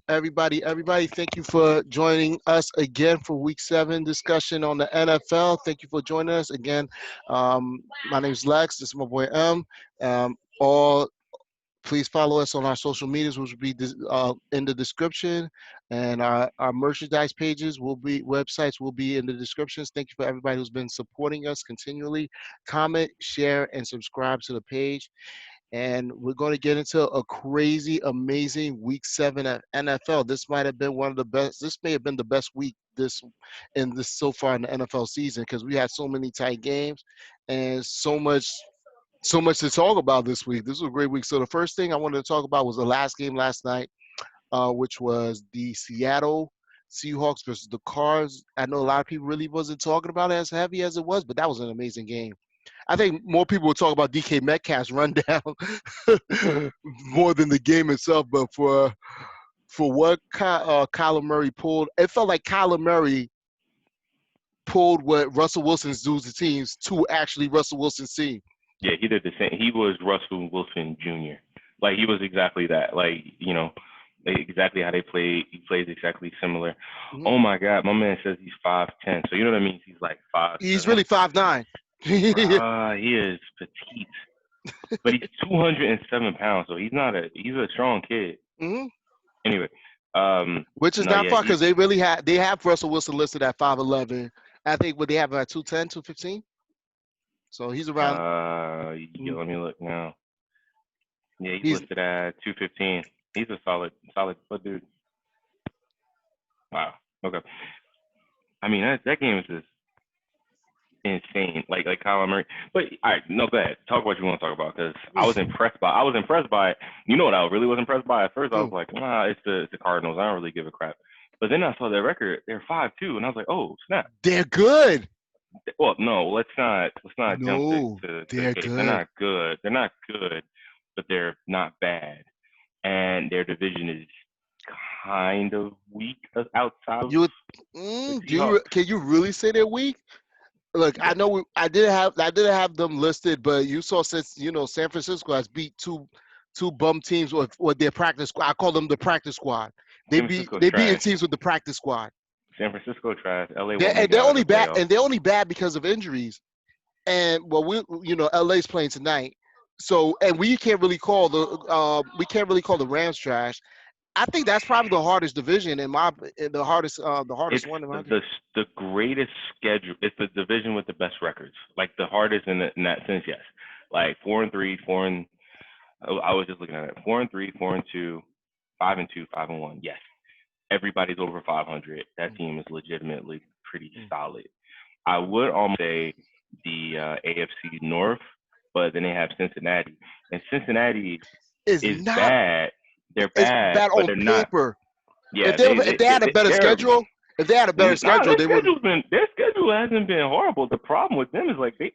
Everybody, thank you for joining us again for Week 7 discussion on the NFL. Thank you for joining us again. My name is Lex. This is my boy M. All Please follow us on our social medias, which will be in the description, and our merchandise pages websites will be in the descriptions. Thank you for everybody who's been supporting us continually. Comment, share, and subscribe to the page. And we're going to get into a crazy, amazing Week 7 at NFL. This might have been one of the best. This may have been the best week this so far in the NFL season because we had so many tight games and so much to talk about this week. This was a great week. So the first thing I wanted to talk about was the last game last night, which was the Seattle Seahawks versus the Cards. I know a lot of people really wasn't talking about it as heavy as it was, but that was an amazing game. I think more people would talk about DK Metcalf's rundown more than the game itself. But for what Kyler Murray pulled, it felt like Kyler Murray pulled what Russell Wilson's do to teams to actually Russell Wilson's team. Yeah, he did the same. He was Russell Wilson Jr. Like, he was exactly that. Like, exactly how they play. He plays exactly similar. Mm-hmm. Oh, my God. My man says he's 5'10". So, you know what I mean? He's like 5'7". He's really 5'9". He is petite. But he's 207 pounds, so he's a strong kid. Mm-hmm. Anyway. Which is not far because they have Russell Wilson listed at 5'11". I think they have at 210, 215. So he's around. Let me look now. Yeah, he's listed at 215. He's a solid foot dude. Wow. Okay. I mean, that game is just insane. Like Kyler Murray. But all right, no, go ahead. Talk what you want to talk about because I was impressed by it. You know what I really was impressed by? At first, I was like, it's the Cardinals. I don't really give a crap. But then I saw their record. They're 5-2, and I was like, oh snap. They're good. Well, no, let's not jump to they're the case. good. They're not good. They're not good, but they're not bad. And their division is kind of weak outside of Can you really say they're weak? Look, I know I didn't have them listed, but you saw since San Francisco has beat two bum teams with their practice squad. I call them the practice squad. They beating teams with the practice squad. San Francisco trash. LA they're only bad, and they're only bad because of injuries. And LA's playing tonight, so and we can't really call the Rams trash. I think that's probably the hardest division the hardest one. The greatest schedule. It's the division with the best records, like the hardest in that sense. Yes, like 4-3, 4 and. I was just looking at it. 4-3, 4-2, 5-2, 5-1. Yes. Everybody's over 500. That team is legitimately pretty solid. I would almost say the AFC North, but then they have Cincinnati. And Cincinnati is bad. They're bad, bad but on they're paper. Not. Yeah, if they had a better schedule, they would. Their schedule hasn't been horrible. The problem with them is they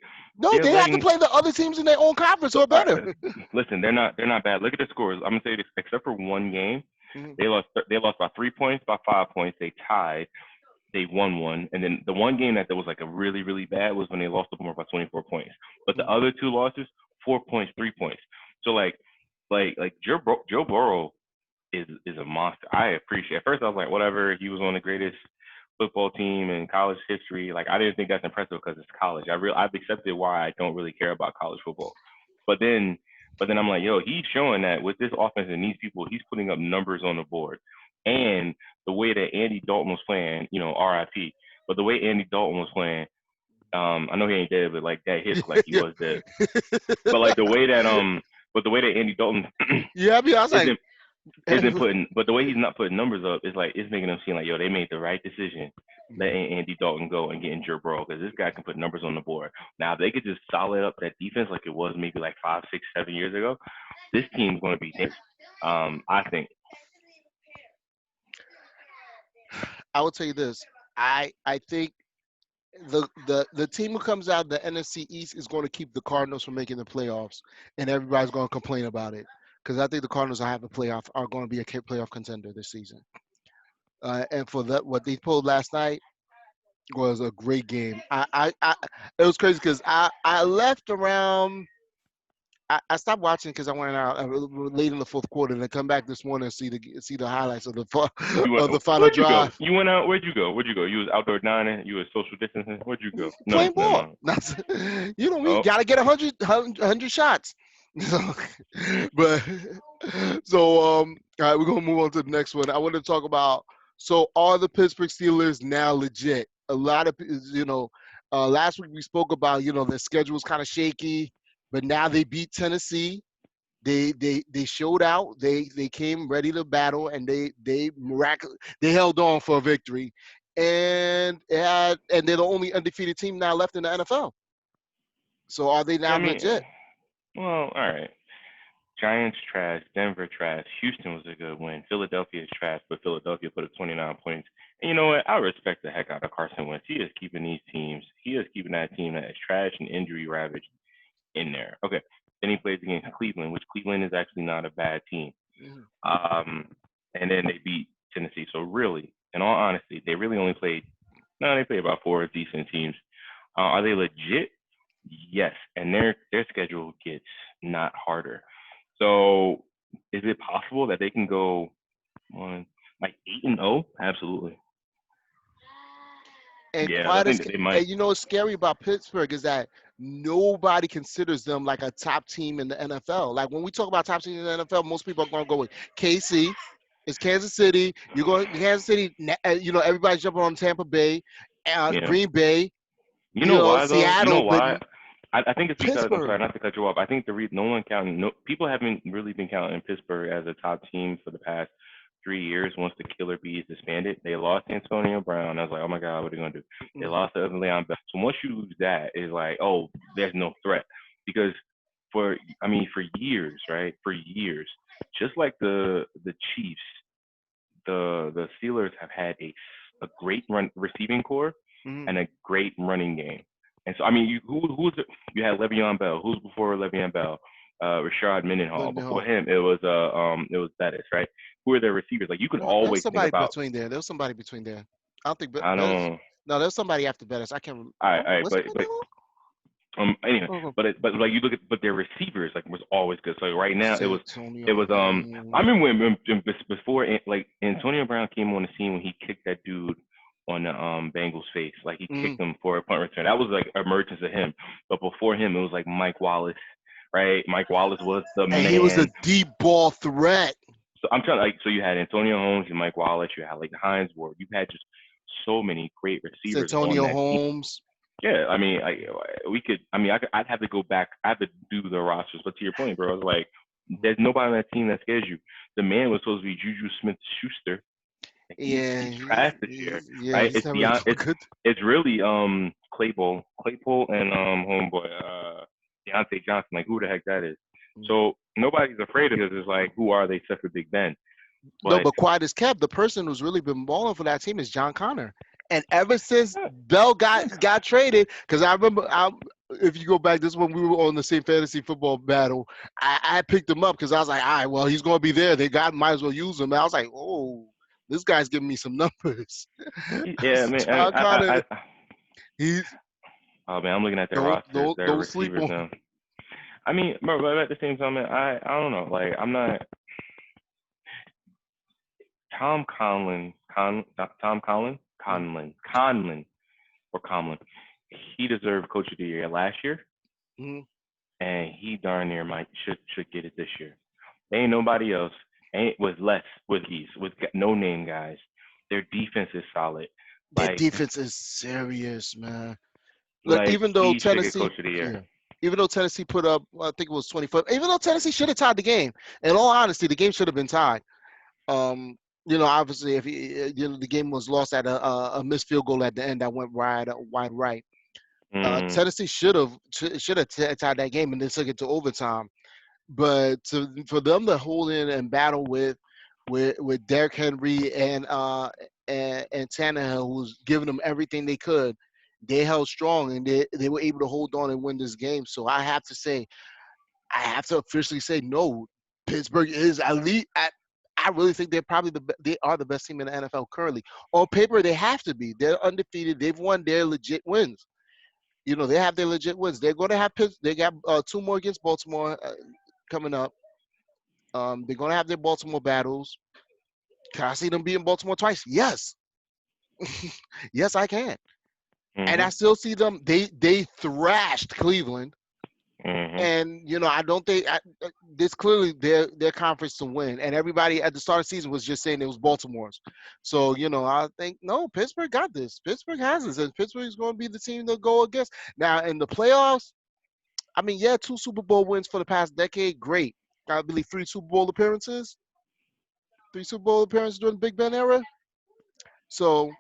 have to play the other teams in their own conference or better. Listen, they're not bad. Look at the scores. I'm gonna say this: except for one game, they lost by 3 points, by 5 points. They tied. They won one, and then the one game that was like a really, really bad was when they lost to Baltimore by 24 points. But the other two losses, 4 points, 3 points. So like Joe Burrow is a monster. I appreciate. At first, I was like, whatever. He was on the greatest football team in college history. Like, I didn't think that's impressive because it's college. I've accepted why I don't really care about college football. But then I'm like, yo, he's showing that with this offense and these people, he's putting up numbers on the board. And the way that Andy Dalton was playing, RIP, but the way Andy Dalton was playing, I know he ain't dead, but like that hits like he was dead. But like the way that Andy Dalton, but the way he's not putting numbers up is like it's making them seem like, yo, they made the right decision letting Andy Dalton go and getting Joe Burrow because this guy can put numbers on the board. Now, if they could just solid up that defense like it was maybe like 5, 6, 7 years ago, this team's going to be dangerous. I think. I will tell you this. I think the team who comes out of the NFC East is going to keep the Cardinals from making the playoffs, and everybody's going to complain about it because I think the Cardinals are going to be a playoff contender this season. And for what they pulled last night was a great game. It was crazy because I left around I stopped watching because I went out late in the fourth quarter, and then come back this morning and see the highlights of the You went, of the final where'd you go? drive. You went out. Where'd you go? Where'd you go? You was outdoor dining. You was social distancing. Where'd you go? No, Playing never ball. mind. That's, you know, we Oh, gotta get 100 shots. So, but all right, we're gonna move on to the next one. I want to talk about, so are the Pittsburgh Steelers now legit? A lot of, last week we spoke about, their schedule was kind of shaky, but now they beat Tennessee. They showed out. They came ready to battle, and they held on for a victory, and they're the only undefeated team now left in the NFL. So are they yeah. now I mean, legit? well, all right. Giants trash. Denver trash. Houston was a good win. Philadelphia is trash, but Philadelphia put up 29 points. And you know what? I respect the heck out of Carson Wentz. He is keeping these teams. He is keeping that team that is trash and injury ravaged in there. Okay. Then he plays against Cleveland, which Cleveland is actually not a bad team. Mhm. Um, and then they beat Tennessee. So really, in all honesty, they really only played. No, they played about four decent teams. Are they legit? Yes, and their schedule gets not harder. So is it possible that they can go on like 8-0? Absolutely. And Yeah, I quite think as that they might. and what's scary about Pittsburgh is that nobody considers them like a top team in the NFL. Like when we talk about top team in the NFL, most people are going to go with KC. It's Kansas City. You're going Kansas City. Everybody's jumping on Tampa Bay, Yeah. Green Bay. You know why though? You know Seattle, but why? I think it's because I'm Pittsburgh. sorry not to cut you off. I think the reason no one counting no people haven't really been counting Pittsburgh as a top team for the past 3 years. Once the Killer Bees disbanded, they lost Antonio Brown. I was like, oh my God, what are they gonna do? They Mhm. lost to Leon Bell. So once you lose that, it's like, oh, there's no threat because for years, right? For years, just like the Chiefs, the Steelers have had a great run receiving core Mhm. and a great running game. And so, I mean, who's you had Le'Veon Bell. Who's before Le'Veon Bell? Rashard Mendenhall. Before No, him, it was Bettis, right? Who are their receivers? Like you could there was always think somebody about. between there. There was somebody between there. I don't think I Bettis. don't. No, there's somebody after Bettis. I can't. All right, Was it but Mendenhall? anyway, Oh, but like you look at but their receivers like was always good. So right now it Santonio was I Holmes. remember when before like Antonio Brown came on the scene when he kicked that dude on the Bengals face, like he Mhm. kicked him for a punt return. That was like emergence of him. But before him, it was like Mike Wallace, right? Mike Wallace was the And he was a man. deep ball threat. So I'm trying like so you had Antonio Holmes and Mike Wallace, you had like Hines Ward, you had just so many great receivers on Santonio that team. Holmes. Yeah, I mean, we could. I mean, I'd have to go back. I have to do the rosters. But to your point, bro, I was like, there's nobody on that team that scares you. The man was supposed to be Juju Smith-Schuster. Like Yeah, he's trash this year, yeah, right? he's never really been good. It's really Claypool and homeboy Deontay Johnson. Like who the heck that is? So nobody's afraid of this. It's like who are they except for Big Ben? No, But but quiet as kept, the person who's really been balling for that team is John Connor. And ever since Bell got traded, because I remember, if you go back, this is when we were on the same fantasy football battle. I picked him up because I was like, all right, well, he's going to be there. They might as well use him. And I was like, oh, this guy's giving me some numbers. yeah, man. John Connor, he's oh man, I'm looking at their don't rosters, don't their don't sleep receivers on. now. I mean, but at the same time, man, I don't know. Like, I'm not Tom Conlon, Tom Conlon, or Conlon. He deserved Coach of the Year last year, Mhm. and he darn near might should get it this year. There ain't nobody else. Ain't with these with no name guys. Their defense is solid. Their Like defense is serious, man. Look, like even though he should get Tennessee, Coach of the Year. yeah, even though Tennessee put up, well, I think it was 25. Even though Tennessee should have tied the game. In all honesty, the game should have been tied. Um, obviously, if the game was lost at a missed field goal at the end that went wide right. Mm, Tennessee should have tied that game and then took it to overtime. But for them to hold in and battle with Derrick Henry and Tannihill, who's giving them everything they could, they held strong and they were able to hold on and win this game. So I have to officially say no. Pittsburgh is at least. I really think they're probably they are the best team in the NFL currently. On paper, they have to be. They're undefeated. They've won their legit wins. They have their legit wins. They're going to have they got two more against Baltimore coming up. They're going to have their Baltimore battles. Can I see them beating Baltimore twice? Yes. Yes, I can. And I Mhm. still see them. They thrashed Cleveland. Mhm. And I don't think this clearly their conference to win. And everybody at the start of the season was just saying it was Baltimore's. So I think no, Pittsburgh got this. Pittsburgh has this, and Pittsburgh is going to be the team to go against. Now in the playoffs, I mean, yeah, 2 Super Bowl wins for the past decade, great. I believe three Super Bowl appearances during the Big Ben era. So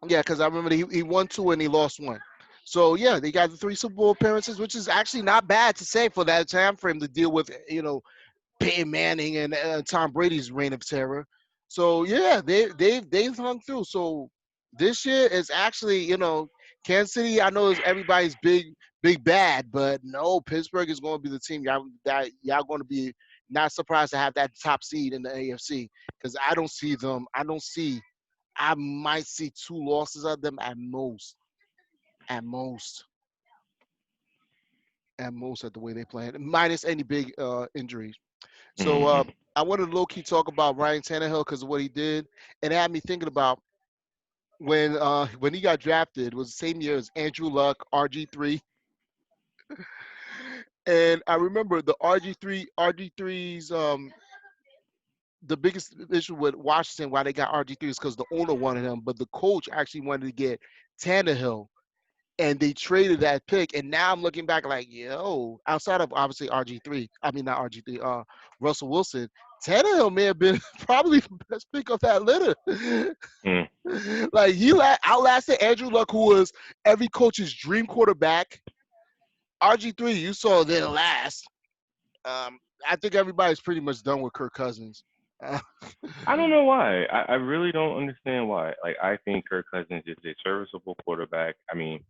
yeah, because I remember he won two and he lost one. So yeah, they got the three Super Bowl appearances, which is actually not bad to say for that time frame to deal with Peyton Manning and Tom Brady's reign of terror. So yeah, they've hung through. So this year is actually Kansas City. I know is everybody's big bad, but no, Pittsburgh is going to be the team y'all going to be not surprised to have that top seed in the AFC because I don't see them. I don't see. I might see two losses of them at most. At most. At most at the way they play, minus any big injuries. So Mhm. I wanted to low key talk about Ryan Tannehill because of what he did, and it had me thinking about when he got drafted was the same year as Andrew Luck, RG3, and I remember the RG3's the biggest issue with Washington why they got RG3 is because the owner wanted him, but the coach actually wanted to get Tannehill, and they traded that pick. And now I'm looking back like, yo, outside of obviously RG3, I mean not RG3, Russell Wilson, Tannehill may have been probably the best pick of that litter. Mhm. Like he outlasted Andrew Luck, who was every coach's dream quarterback. RG3, you saw then last. I think everybody's pretty much done with Kirk Cousins. Uh, I don't know why. I really don't understand why. Like I think Kirk Cousins is a serviceable quarterback. I mean,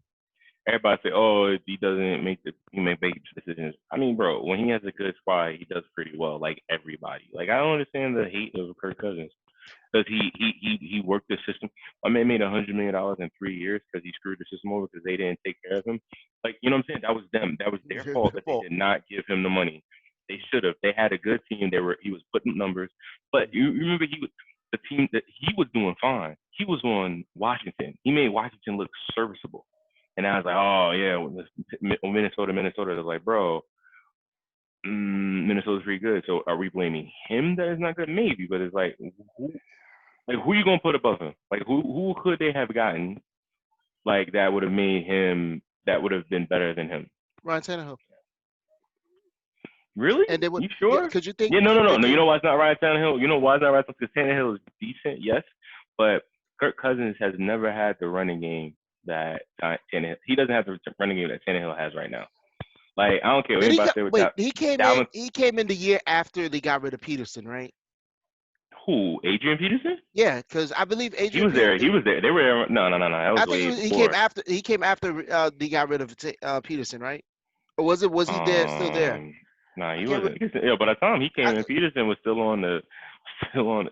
everybody say, "Oh, he doesn't make he make big decisions." I mean, bro, when he has a good squad, he does pretty well. Like everybody. Like I don't understand the hate of Kirk Cousins because he worked the system. My man made $100 million in 3 years because he screwed the system over because they didn't take care of him. Like you know what I'm saying? That was them. That was their fault that they Well, did not give him the money. They should have. They had a good team. He was putting numbers, but you remember he was the team that he was doing fine. He was on Washington. He made Washington look serviceable. And I was like, oh yeah, Minnesota. They're like, bro, Minnesota's pretty good. So are we blaming him that is not good? Maybe, but it's who you gonna put above him? Like who could they have gotten like that would have made him that would have been better than him? Ryan Tannehill, Really? and they would, You yeah, sure? because you think Yeah, no, no, no, they no. You did know why it's not Ryan Tannehill? You know why it's not Ryan Tannehill? Because Tannehill is decent, yes, but Kirk Cousins has never had the running game that Tannehill. He doesn't have the running game that Tannehill has right now. Like I don't care what Did he anybody got say with wait? that. Dalvin, He came in the year after they got rid of Peterson, right? who? Adrian Peterson? Yeah, because I believe He Adrian was there. Peterson. He was there. They were no, no, no, no. That was I think way he came before. after they got rid of Peterson, right? Or was he there still there? Um, nah, I he can't. wasn't. Yeah, by the time he came I, in, Peterson was still on the,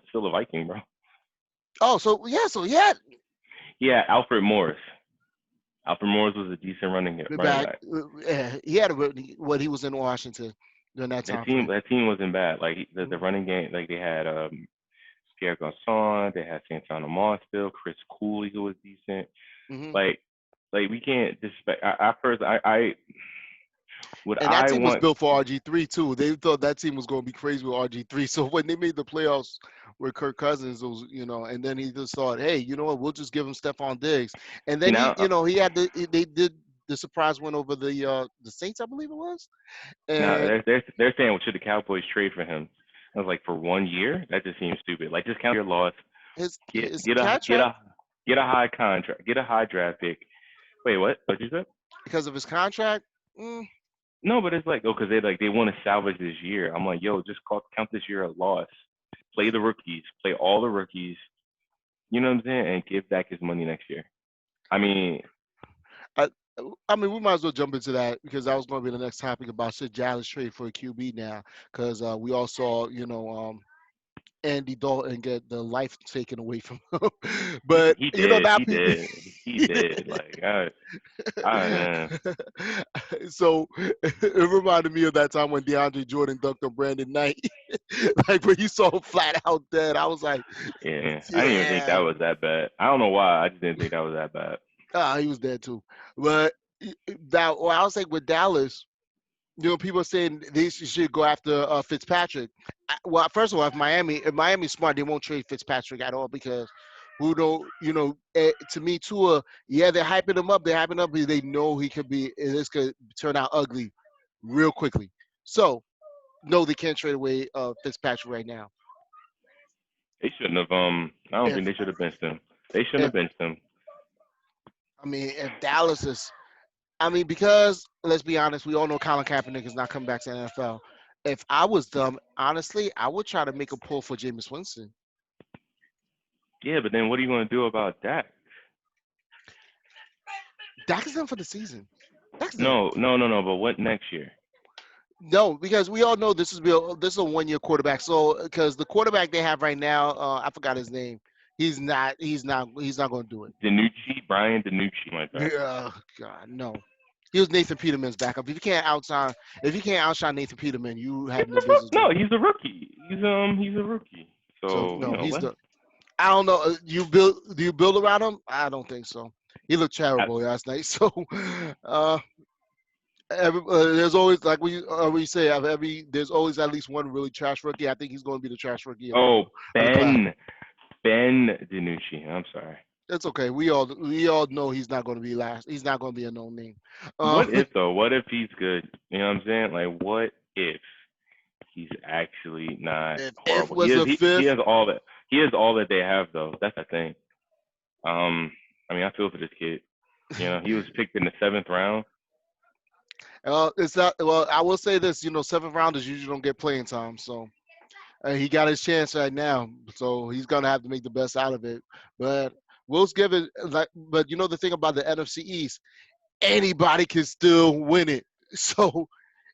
still a Viking, bro. oh, so yeah, Yeah, Alfred Morris. Alfred Morris was a decent running back. back. Yeah, he had what he was in Washington during that That time team, frame. that team wasn't bad. Like the Mm-hmm. running game, like they had Pierre Garcon, they had Santana Moss still, Chris Cooley who was decent. Mm-hmm. Like, we can't disrespect. I first, I would And that I team was want built for RG3 too. They thought that team was going to be crazy with RG3. So when they made the playoffs with Kirk Cousins, it was, and then he just thought, hey, you know what? We'll just give him Stephon Diggs. And see then now. he had they did the surprise win over the Saints, I believe it was. Now And they're saying, well, should the Cowboys trade for him? I was like, for 1 year? That just seems stupid. Like, just count your loss. Get his get a get contract a get a high contract. Get a high draft pick. Wait, what? What you said? because of his contract. Mm, No, but it's like, oh, because they want to salvage this year. I'm like, yo, just count this year a loss. Play the rookies. Play all the rookies. You know what I'm saying? And give back his money next year. I mean, I, I mean, we might as well jump into that because that was going to be the next topic about should Dallas trade for a QB now because we all saw, Andy Dalton get the life taken away from him. he But he did. now He did. He did. Like, man. So it reminded me of that time when DeAndre Jordan dunked on Brandon Knight. Like when you saw him flat out dead, I was like, Yeah, I didn't even think that yeah. was that bad. I don't know why. I just didn't think that was that bad. He was dead too. But that, well, I was like with Dallas, people are saying they should go after Fitzpatrick. Well, first of all, if Miami's smart, they won't trade Fitzpatrick at all because who don't, to me, Tua, yeah, they're hyping him up. They're hyping up because they know this could turn out ugly real quickly. So, no, they can't trade away Fitzpatrick right now. They shouldn't have. I don't If, think they should have benched him. They shouldn't if, have benched him. if Dallas is, because let's be honest, we all know Colin Kaepernick is not coming back to the NFL. If I was them, honestly, I would try to make a pull for Jameis Winston. Yeah, but then what are you going to do about that? Dak is done for the season. Dak's done. No. But what next year? No, because we all know this is a 1 year quarterback. So because the quarterback they have right now, I forgot his name. He's not going to do it. Brian DiNucci, my bad. Yeah, God, no. He was Nathan Peterman's backup. If you can't outshine Nathan Peterman, you have no business No, doing it. he's a rookie. He's a rookie. So So no, he's what? the. I don't know. Do you build around him? I don't think so. He looked terrible last night. So, uh, there's always like we say there's always at least one really trash rookie. I think he's going to be the trash rookie Oh, of the class. Ben DiNucci. I'm sorry. It's okay. We all know he's not going to be last. He's not going to be a known name. What if though? What if he's good? You know what I'm saying? Like, what if he's actually not if horrible? was the He fifth. has all that. He has all that they have though. That's the thing. I mean, I feel for this kid. You know, he was picked in the 7th round. It's not. Well, I will say this. Seventh rounders usually don't get playing time, so he got his chance right now. So he's gonna have to make the best out of it. But Will's given like. But the thing about the NFC East, anybody can still win it. So,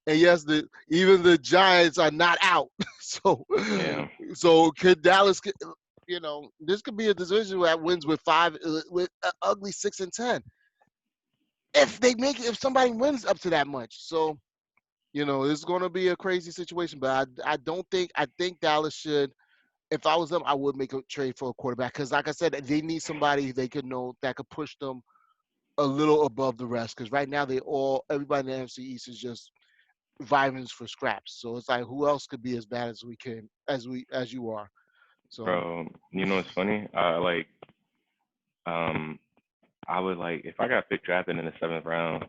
and yes, even the Giants are not out. So, Yeah. so could Dallas? This could be a division that wins with with ugly 6-10. If somebody wins up to that much. So, it's going to be a crazy situation. But I think Dallas should. If I was them, I would make a trade for a quarterback because, like I said, they need somebody they could know that could push them a little above the rest. Because right now, everybody in the NFC East is just vying for scraps. So it's like, who else could be as bad as we can, as you are? So Bro, you know what's funny? Um, I would like if I got picked drafted in the 7th round.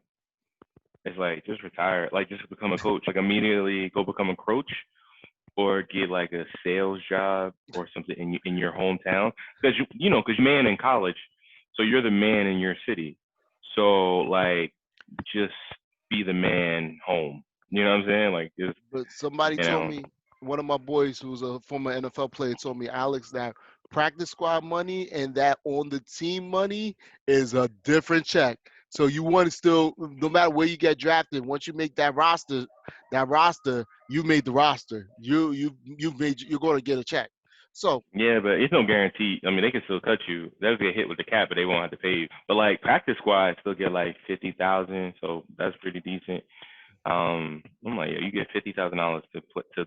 It's like just retire, like just become a coach, like immediately go become a coach, or get like a sales job or something in your hometown, because because you're man in college, so you're the man in your city. So like, just be the man home. You know what I'm saying? Like just But somebody you told know. me, one of my boys who's a former NFL player told me, Alex, that practice squad money and that on the team money is a different check. So you want to still, no matter where you get drafted, once you make that roster, you made the roster. You're going to get a check. So Yeah, but it's no guarantee. I mean, they can still cut you. They'll get hit with the cap, but they won't have to pay you. But like practice squad still get like 50,000, so that's pretty decent. I'm like, yeah, you get $50,000 to put for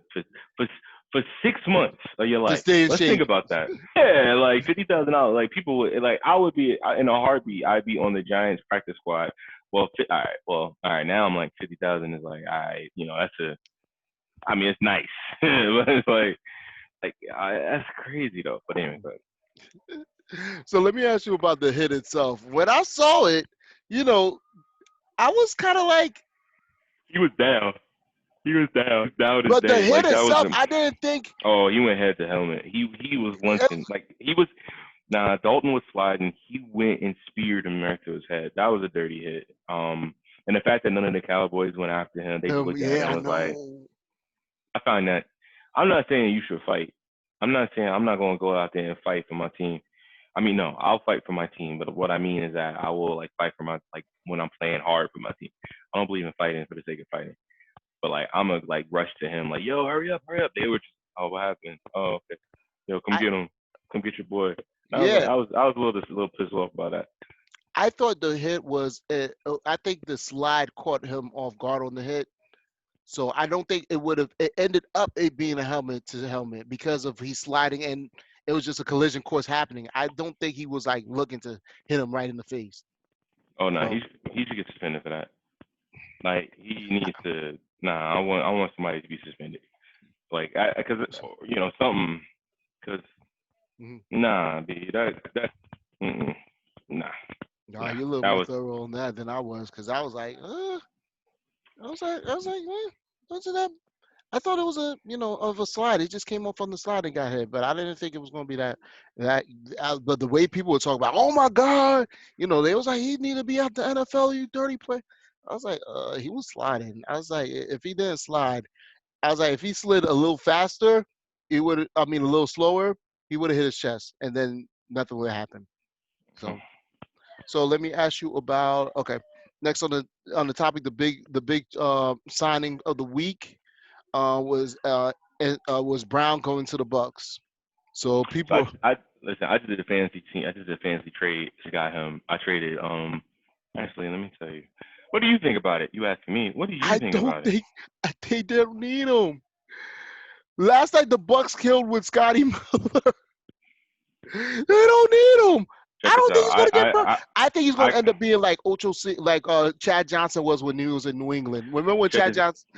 for 6 months of your to life. stay in Let's think shape. about that. Yeah, like $50,000. Like people would like, I would be in a heartbeat. I'd be on the Giants practice squad. Well, all right. Now I'm like 50,000 is like, all right, that's a. I mean, it's nice, but it's that's crazy though. But anyway, So let me ask you about the hit itself. When I saw it, I was kind of like, he was down. He was down. Down to but the day. hit Like that was itself, him. I didn't think. Oh, he went head to helmet. He was lunging. Like he was. Nah, Dalton was sliding. He went and speared him right to his head. That was a dirty hit. And the fact that none of the Cowboys went after him, they just looked at it Yeah, and I was like, know. I find that. I'm not saying you should fight. I'm not saying I'm not going to go out there and fight for my team. I mean, no, I'll fight for my team, but what I mean is that I will like fight for my when I'm playing hard for my team. I don't believe in fighting for the sake of fighting. But like I'm gonna like rush to him like, yo, hurry up, hurry up. They were just, oh, what happened? Oh, okay. Yo, come I get him. Come get your boy. I was like, yeah, I was a little pissed off about that. I thought the hit was. I think the slide caught him off guard on the hit. So I don't think it would have. It ended up it being a helmet to helmet because of he's sliding and it was just a collision course happening. I don't think he was like looking to hit him right in the face. Oh no, So he should get suspended for that. Like he needs to. Nah, I want somebody to be suspended. Like because something. Because mhm. nah, dude, that nah Nah, nah you're a little that more was thorough on that than I was because I was like, man, wasn't that? I thought it was a, of a slide. It just came off on the slide and got hit, but I didn't think it was going to be that. But the way people were talking about, oh my God, they was like, he need to be out the NFL, you dirty play. I was like, he was sliding. I was like, if he didn't slide, I was like, if he slid a little faster, he would. I mean, a little slower, he would have hit his chest, and then nothing would have happened. So let me ask you about okay. Next on the topic, the big signing of the week was Brown going to the Bucs. So so people, I listen. I just did a fantasy team. I just did a fantasy trade to got him. I traded. Actually, let me tell you. What do you think about it? You asking me. What do you I think don't about it? think they don't need him. Last night the Bucs killed with Scotty Miller. They don't need him. I Check this don't think out. he's gonna get burned. I think he's I gonna end up being like Ocho like Chad Johnson was when he was in New England. Remember when check this.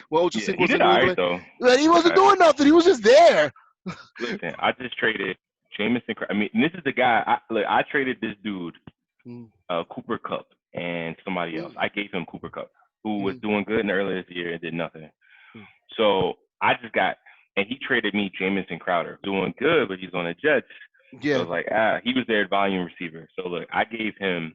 when Ocho Yeah, Cinco he was did in all New right England? though. Like, he wasn't Uh, doing nothing. He was just there. listen, I just traded Jamison. I mean, this is the guy. I traded this dude, Mm, Cooper Cup, and somebody else. mm, I gave him Cooper Cup, who was mm, doing good in the early this year and did nothing. mm. So I just got, and he traded me Jamison Crowder, doing good, but he's on the Jets. So I Yeah, was like, he was their volume receiver. So look, I gave him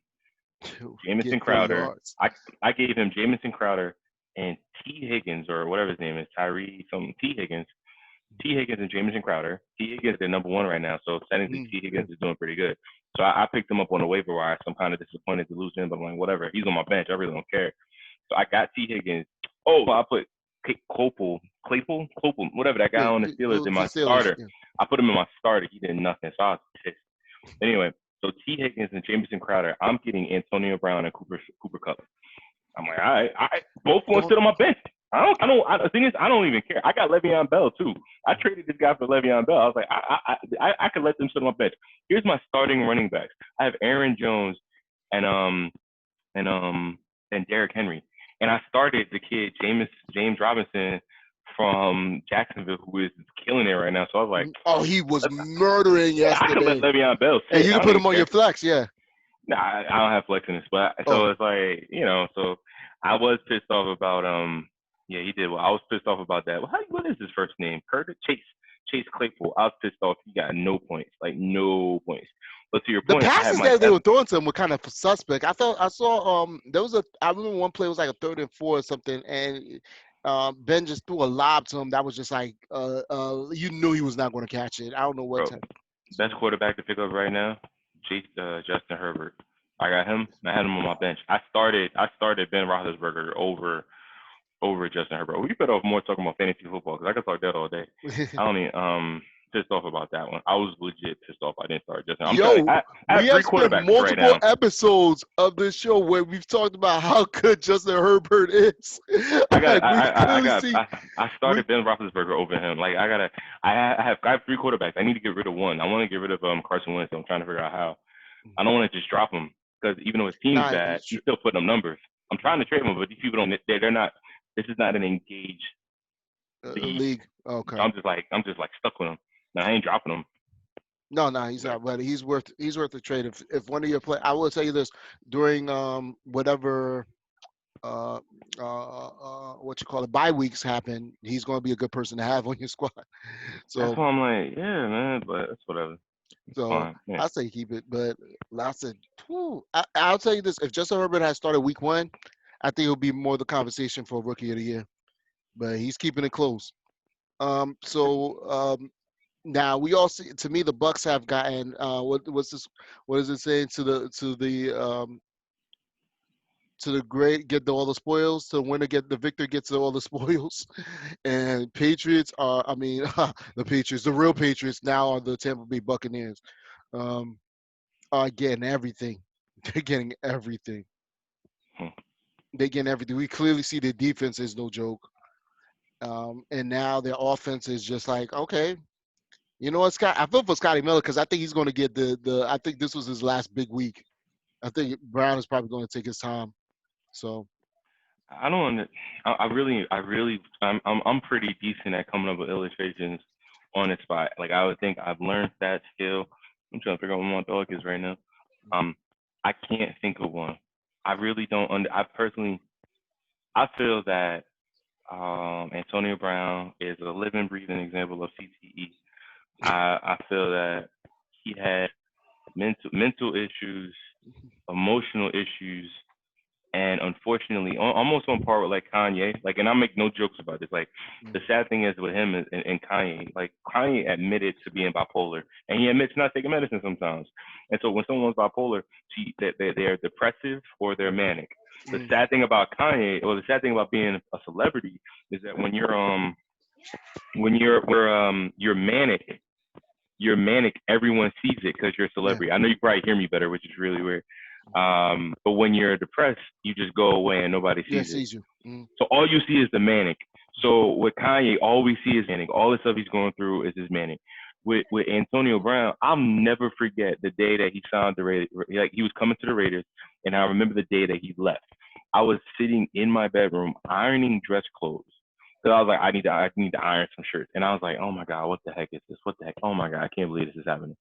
get Jamison 40 Crowder. yards. I gave him Jamison Crowder and T Higgins or whatever his name is, Tyree something T Higgins. T Higgins and Jamison Crowder. T Higgins is number one right now, so technically Mm, T Higgins is doing pretty good. So I picked him up on the waiver wire. So I'm kind of disappointed to lose him, but I'm like, whatever. He's on my bench. I really don't care. So I got T Higgins. Oh, I put Claypool, whatever that guy yeah, on the it Steelers was in the my Steelers. starter. Yeah. I put him in my starter. He did nothing. So I was pissed. Anyway, so T Higgins and Jamison Crowder. I'm getting Antonio Brown and Cooper Cup. I'm like, all right, both want to Don't sit on my bench. The thing is, I don't even care. I got Le'Veon Bell too. I traded this guy for Le'Veon Bell. I was like, I could let them sit on my bench. Here's my starting running backs. I have Aaron Jones and and um and Derrick Henry, and I started the kid James Robinson from Jacksonville, who is killing it right now. So I was like, Oh, he was murdering yeah, I could let yesterday. Le'Veon Bell And sit. you I can don't put even him on your care. flex, yeah. Nah, I don't have flex in this, but Oh, so it's like so I was pissed off about yeah, he did well. I was pissed off about that. Well, what is his first name? Curtis Chase Claypool. I was pissed off. He got no points, like no points. But to your the point, I had passes Mike that they were Evans. throwing to him were kind of suspect. I saw there was I remember one play was like a 3rd and 4 or something, and Ben just threw a lob to him that was just like you knew he was not going to catch it. I don't know what Bro, time. best So quarterback to pick up right now, Justin Herbert. I got him. I had him on my bench. I started Ben Roethlisberger over Justin Herbert. We better off more talking about fantasy football because I could talk that all day. I don't even pissed off about that one. I was legit pissed off. I didn't start Justin. I'm trying to. yo, I we have three have spent quarterbacks right multiple now. episodes of this show where we've talked about how good Justin Herbert is. I got Like we I clearly got see I we started Ben Roethlisberger over him. Like I have 3 quarterbacks. I need to get rid of one. I want to get rid of Carson Wentz. I'm trying to figure out how. I don't want to just drop him because even though his team's nah, bad, he's still putting up numbers. I'm trying to trade him, but these people don't. They're not. This is not an engaged league. league. So Okay. I'm just like stuck with him. Now I ain't dropping him. No, he's not. But he's worth the trade. If one of your play, I will tell you this during whatever uh what you call it bye weeks happen, he's going to be a good person to have on your squad. That's So why I'm like, yeah, man, but it's whatever. It's so fine. Yeah. I say keep it. But I said, I'll tell you this: if Justin Herbert had started week 1, I think it'll be more the conversation for rookie of the year. But he's keeping it close. So now we all see. To me, the Bucks have gotten what's this? What is it saying to the great get all the spoils, to the winner get the victor gets all the spoils, and Patriots are. I mean, the real Patriots now are the Tampa Bay Buccaneers. Um, are getting everything. They're getting everything. Hmm. They're getting everything. We clearly see their defense is no joke. And now their offense is just like, okay, you know what, Scott? I feel for Scotty Miller because I think he's going to get the. I think this was his last big week. I think Brown is probably going to take his time. So I don't. I'm pretty decent at coming up with illustrations on the spot. Like I would think I've learned that skill. I'm trying to figure out what my dog is right now. Um, I can't think of one. I really don't. I personally, I feel that Antonio Brown is a living, breathing example of CTE. I feel that he had mental issues, emotional issues, and unfortunately, almost on par with like Kanye. Like, and I make no jokes about this. Like, the sad thing is with him and Kanye. Like, Kanye admitted to being bipolar, and he admits not taking medicine sometimes. And so when someone's bipolar, they're depressive or they're manic. The sad thing about Kanye, or the sad thing about being a celebrity, is that when you're manic, everyone sees it because you're a yeah, celebrity. I know you probably hear me better, which is really weird. But when you're depressed, you just go away and nobody yeah, sees it. sees you. So all you see is the manic. So with Kanye, all we see is manic. All the stuff he's going through is his manic. With Antonio Brown, I'll never forget the day that he signed the Raiders. Like, he was coming to the Raiders, and I remember the day that he left. I was sitting in my bedroom ironing dress clothes. So I was like, I need to iron some shirts. And I was like, oh my God, what the heck is this? What the heck? Oh my God, I can't believe this is happening.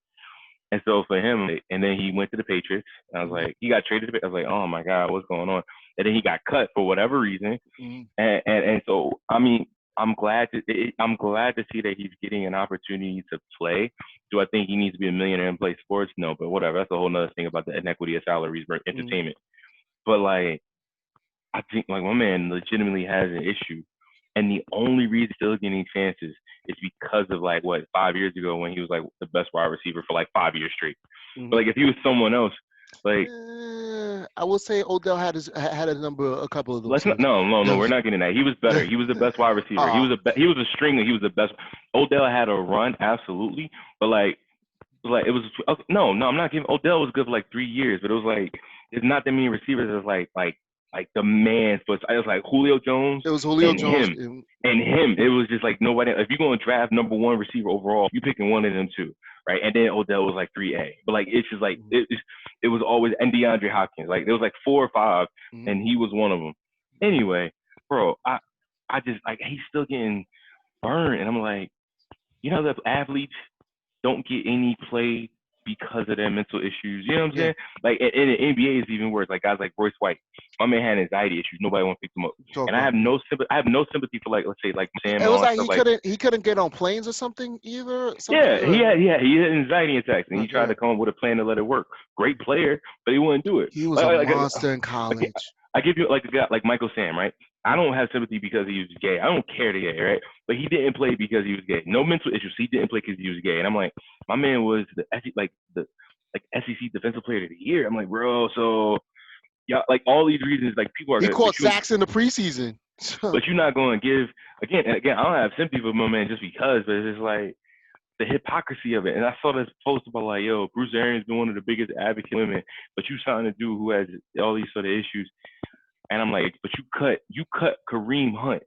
And so for him, and then he went to the Patriots. And I was like, he got traded to the. I was like, oh my God, what's going on? And then he got cut for whatever reason. And so I mean, I'm glad to see that he's getting an opportunity to play. Do I think he needs to be a millionaire and play sports? No, but whatever. That's a whole nother thing about the inequity of salaries for entertainment. But like, I think like my man legitimately has an issue, and the only reason he's still getting chances is because of like what 5 years ago when he was like the best wide receiver for like 5 years straight. But like if he was someone else, like I will say Odell had a number, a couple of those let's not years. no, we're not getting that. He was better. He was the best wide receiver. He uh, was he was a stringer. He was the best. Odell had a run, absolutely, but like it was no, I'm not giving. Odell was good for like 3 years, but it was like there's not that many receivers that's like the man. But I was like Julio Jones it was Julio and Jones. him. It was just like nobody. If you're going to draft number one receiver overall, you picking one of them two, right? And then Odell was like 3A. But like it's just like it was always and DeAndre Hopkins. Like there was like 4 or 5, and he was one of them. Anyway, bro, I just like he's still getting burned, and I'm like, the athletes don't get any play because of their mental issues. You know what I'm saying? Like in the NBA is even worse. Like guys like Royce White, my man had anxiety issues. Nobody want to pick him up. And I have no sympathy. I have no sympathy for like let's say like Sam It and was all that like stuff. Like he couldn't get on planes or something either. he had anxiety attacks, and he tried to come up with a plan to let it work. Great player, but he wouldn't do it. He was a monster in college. I give you like a guy like Michael Sam, right? I don't have sympathy because he was gay. I don't care to gay, right? But he didn't play because he was gay. No mental issues. He didn't play because he was gay. And I'm like, my man was the SEC Defensive Player of the Year. I'm like, bro, so yeah, like all these reasons, like people are. He caught sacks in the preseason. But you're not going to give again. I don't have sympathy for my man just because, but it's just like the hypocrisy of it. And I saw this post about like, yo, Bruce Arians been one of the biggest advocates of women, but you signed a dude who has all these sort of issues. And I'm like, but you cut Kareem Hunt.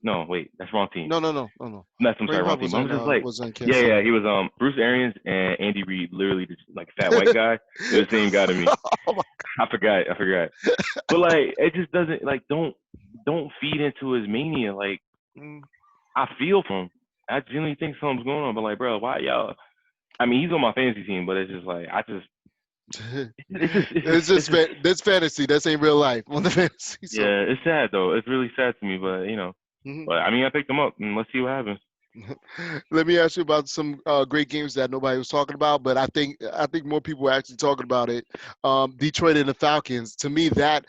No, wait, that's wrong team. No. That's I'm sorry, wrong team. I'm just like, he was Bruce Arians and Andy Reid, literally just like fat white guy. They're the same guy to me. Oh I forgot. But like, it just doesn't like don't feed into his mania. Like, I feel for him. I genuinely think something's going on. But like, bro, why y'all? I mean, he's on my fantasy team, but it's just like it's just that's fantasy. That's ain't real life on the fantasy. So. Yeah, it's sad though. It's really sad to me, but But I mean, I picked them up, and let's see what happens. Let me ask you about some great games that nobody was talking about, but I think more people were actually talking about it. Detroit and the Falcons. To me, that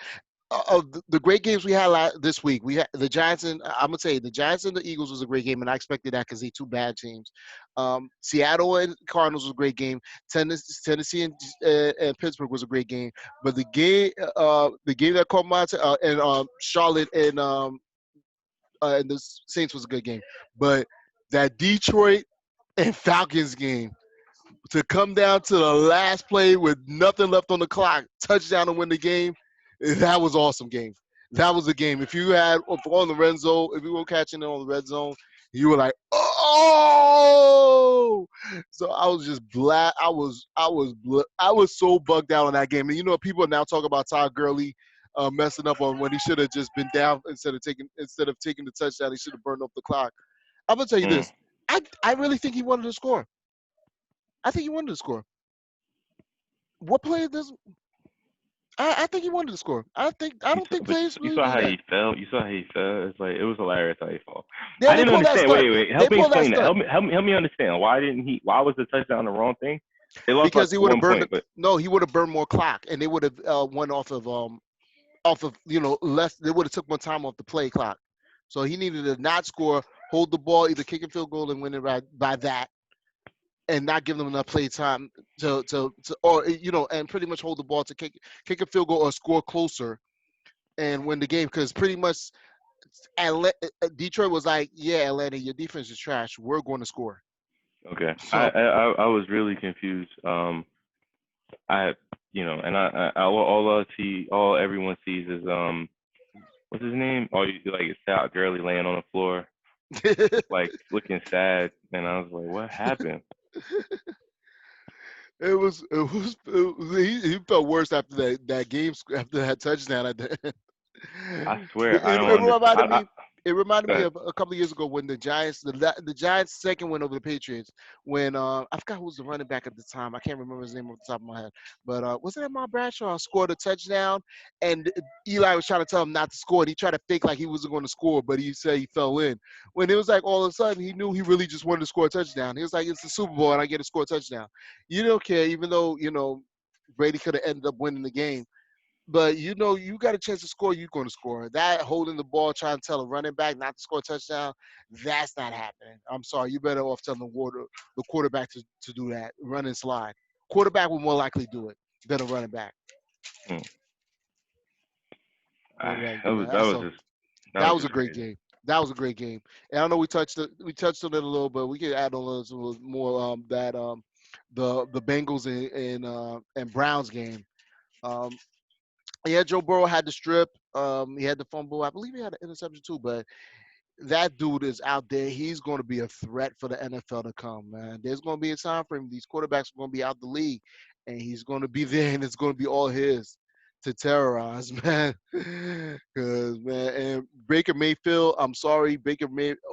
of the great games we had this week, we had the Giants and I'm gonna say the Giants and the Eagles was a great game, and I expected that because they're two bad teams. Seattle and Cardinals was a great game. Tennessee and Pittsburgh was a great game, but the game that caught my and Charlotte and the Saints was a good game, but that Detroit and Falcons game, to come down to the last play with nothing left on the clock, touchdown to win the game. That was awesome game. That was a game. If you had on the red zone, if you were catching it on the red zone, you were like, oh! So I was just black. I was so bugged out on that game. And you know, people now talk about Todd Gurley messing up on when he should have just been down instead of taking the touchdown. He should have burned up the clock. I'm gonna tell you Mm. this. I really think he wanted to score. I think he wanted to score. What player does? I think he wanted to score. I don't think But players you really saw do how that. he fell. You saw how he fell. It's like it was hilarious how he fell. Yeah, I they didn't pulled that understand. stunt. Wait. They Help me pulled that explain that. stunt Help me understand. Why didn't he? Why was the touchdown the wrong thing? They lost by because he would have one burned. point, but No, he would have burned more clock, and they would have won off of less. They would have took more time off the play clock. So he needed to not score, hold the ball, either kick a field goal and win it by that, and not give them enough play time to or and pretty much hold the ball to kick a field goal or score closer and win the game because pretty much Detroit was like, yeah, Atlanta, your defense is trash. We're going to score. okay. I So I I I was really confused. I and all everyone sees is what's his name? All you like is Sal Gurley laying on the floor, it like looking sad, and I was like, what happened? he felt worse after that game after that touchdown at the end. I swear I It don't understand. reminded me. It reminded Go me ahead. of a couple of years ago when the Giants, the Giants' second win over the Patriots, when I forgot who was the running back at the time. I can't remember his name off the top of my head, but wasn't it Mark Bradshaw scored a touchdown, and Eli was trying to tell him not to score, and he tried to fake like he wasn't going to score, but he said he fell in. When it was like all of a sudden he knew he really just wanted to score a touchdown. He was like, "It's the Super Bowl, and I get to score a touchdown." You don't care, even though Brady could have ended up winning the game. But you got a chance to score, you're going to score. That holding the ball, trying to tell a running back not to score a touchdown, that's not happening. I'm sorry, you better off telling the quarterback to do that, run and slide. Quarterback will more likely do it than a running back. Hmm. Quarterback That do was that. So that was a just great crazy. game. That was a great game. And I know we touched on it a little, but we can add on a little more that the Bengals and Browns game. Um, yeah, Joe Burrow had the strip. He had the fumble. I believe he had an interception too. But that dude is out there. He's going to be a threat for the NFL to come, man. There's going to be a time frame. These quarterbacks are going to be out the league, and he's going to be there, and it's going to be all his to terrorize, man. Because man, and Baker Mayfield, I'm sorry,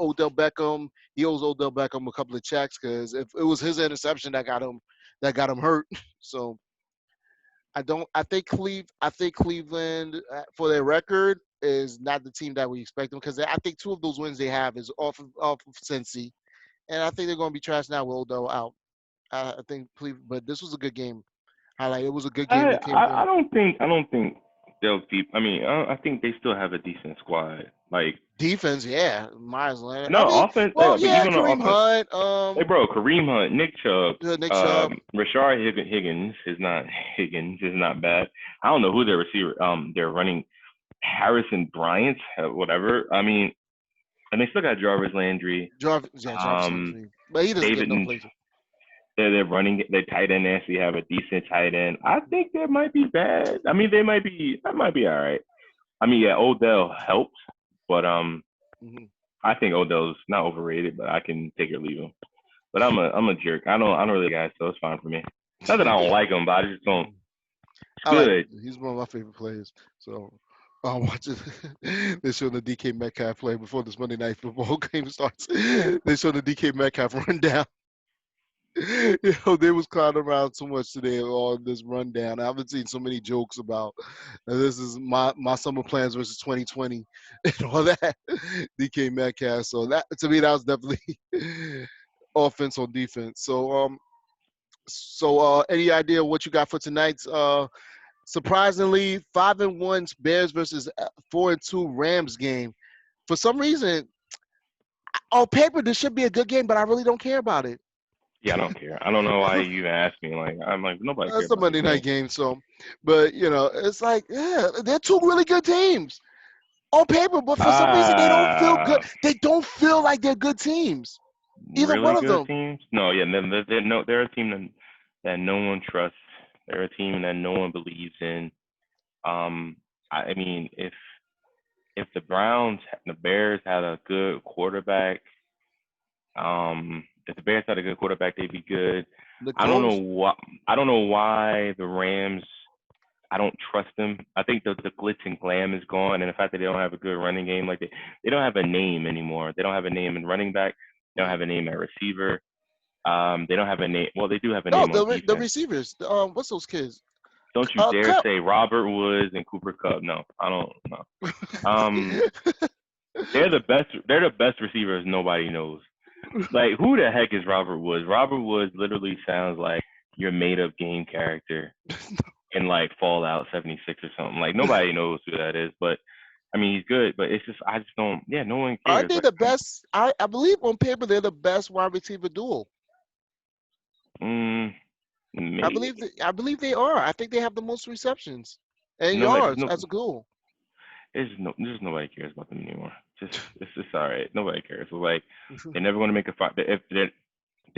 Odell Beckham. He owes Odell Beckham a couple of checks because if it was his interception that got him hurt. So I don't. I think Cleveland, for their record, is not the team that we expect them because I think two of those wins they have is off of Cincy, and I think they're going to be trashed now with Odell out. I think Cleveland, but this was a good game. Highlight. It was a good game I, that came I down. I don't think they'll keep. I mean, I think they still have a decent squad. Like Defense, yeah, Myers Leonard. I no mean, offense, well, but yeah, even on Kareem offense, Hunt, like bro, Kareem Hunt, Nick Chubb, Nick Chubb. Rashard Higgins is not Higgins is not bad. I don't know who their receiver. They're running Harrison Bryant, whatever. I mean, and they still got Jarvis Landry, Jarvis um, Landry, but he doesn't get David no and plays. they're running their tight end actually have a decent tight end. I think that might be bad. I mean, that might be all right. I mean, yeah, Odell helps, but Hmm. I think Odell's not overrated, but I can take or leave him. But I'm a jerk. I don't really guys, so it's fine for me. Not that I don't like him, but I just don't. It's I like him. good. He's one of my favorite players. So I'm watching. They're showing the DK Metcalf play before this Monday Night Football game starts. They show the DK Metcalf run down. They was clowning around too much today on this rundown. I haven't seen so many jokes about this is my summer plans versus 2020 and all that. DK Metcalf. So that to me that was definitely offense on defense. So any idea what you got for tonight's surprisingly 5-1 Bears versus 4-2 Rams game? For some reason, on paper this should be a good game, but I really don't care about it. Yeah, I don't care. I don't know why you even asked me. Like I'm like nobody cares That's a about this Monday night game. game, so but it's like yeah, they're two really good teams on paper, but for some reason they don't feel good. Ah, They don't feel like they're good teams. Either one really of good them. teams? No, yeah, they're no, they're a team. that no one trusts. They're a team that no one believes in. Um, I mean, if the Bears had a good quarterback, if the Bears had a good quarterback, they'd be good. The I don't know coach, why. I don't know why the Rams. I don't trust them. I think the glitz and glam is gone, and the fact that they don't have a good running game, like they don't have a name anymore. They don't have a name in running back. They don't have a name at receiver. They don't have a name. Well, they do have a no, name on the defense. receivers. What's those kids? Don't you dare Cup. say Robert Woods and Cooper Kupp. No, I don't know. Um, they're the best. They're the best receivers nobody knows. Like, who the heck is Robert Woods? Robert Woods literally sounds like your made up game character in like Fallout 76 or something. Like, nobody knows who that is, but I mean, he's good, but it's just, I just don't, yeah, no one Aren't cares. they Like, the best? I believe on paper they're the best wide receiver duo. maybe. I believe they are. I think they have the most receptions and Nobody, yards no, as a goal. just nobody cares about them anymore. Just, it's just all right. Nobody cares. So, like, they're never going to make a fight. If they're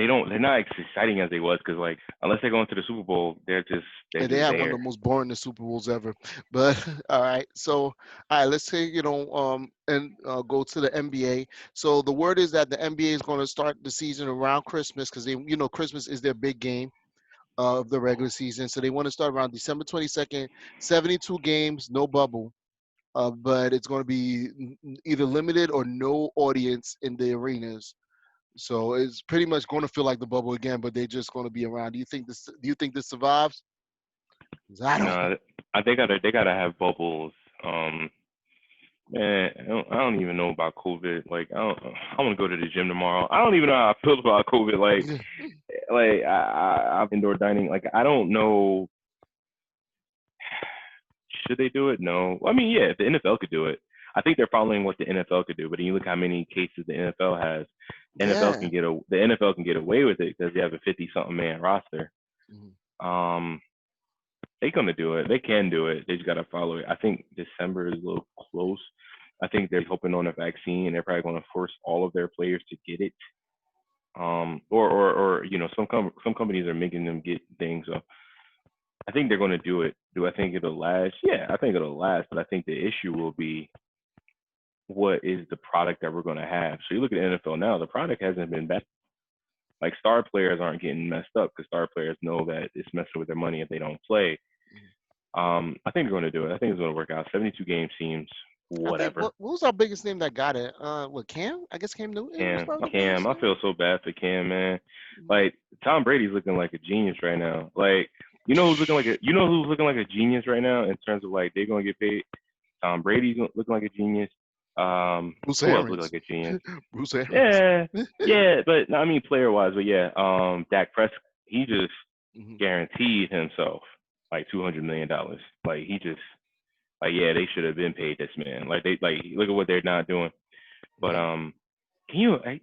not as exciting as they was because, like, unless they go into the Super Bowl, they're And they just have one of the there. most boring Super Bowls ever. But all right, so all right, let's say and go to the NBA. So the word is that the NBA is going to start the season around Christmas because Christmas is their big game of the regular season. So they want to start around December 22nd, 72 games, no bubble. But it's going to be either limited or no audience in the arenas. So it's pretty much going to feel like the bubble again, but they're just going to be around. Do you think this survives? 'Cause I don't. No, they gotta have bubbles. Um, Man, I don't even know about COVID. Like, I want to go to the gym tomorrow. I don't even know how I feel about COVID. Like I'm indoor dining. Like, I don't know. Should they do it? No. Well, I mean, yeah, if the NFL could do it, I think they're following what the NFL could do. But then you look how many cases the NFL has. Yeah. The NFL can get away with it because they have a 50-something man roster. Mhm. Um, they're gonna do it. They can do it. They just gotta follow it. I think December is a little close. I think they're hoping on a vaccine, and they're probably going to force all of their players to get it. Or some companies are making them get things. So I think they're going to do it. Do I think it'll last? Yeah, I think it'll last. But I think the issue will be what is the product that we're going to have. So you look at the NFL now, the product hasn't been bad. Like, star players aren't getting messed up because star players know that it's messing with their money if they don't play. I think they're going to do it. I think it's going to work out. 72 games seems I think whatever. what was our biggest name that got it? What Cam? I guess Cam Newton was probably the biggest I name. feel so bad for Cam, man. Like, Tom Brady's looking like a genius right now. Like, who's looking like a genius right now in terms of, like, they're gonna get paid. Tom Brady's looking like a genius. Bruce Who else looking Arians. like a genius? Bruce Arians. Yeah, yeah, but I mean player wise, but yeah, Dak Prescott, he just Mhm. guaranteed himself like $200 million. Like, he just, like, yeah, they should have been paid this man. Like, they, like, look at what they're not doing. But Mhm.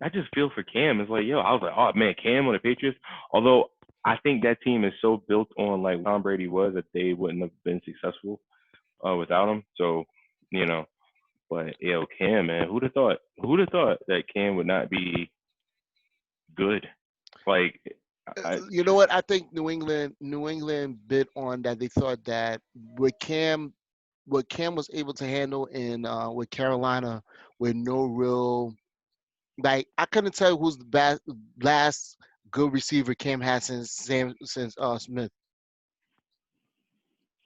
I just feel for Cam. It's like, yo, I was like, oh man, Cam on the Patriots. Although I think that team is so built on like Tom Brady was that they wouldn't have been successful without him. So, you know, but yo, Cam, man, who'd have thought? Who'd have thought that Cam would not be good? Like, I You know what? I think New England bit on that. They thought that what Cam was able to handle in with Carolina, with no real like I couldn't tell who's the last good receiver Cam had since Smith.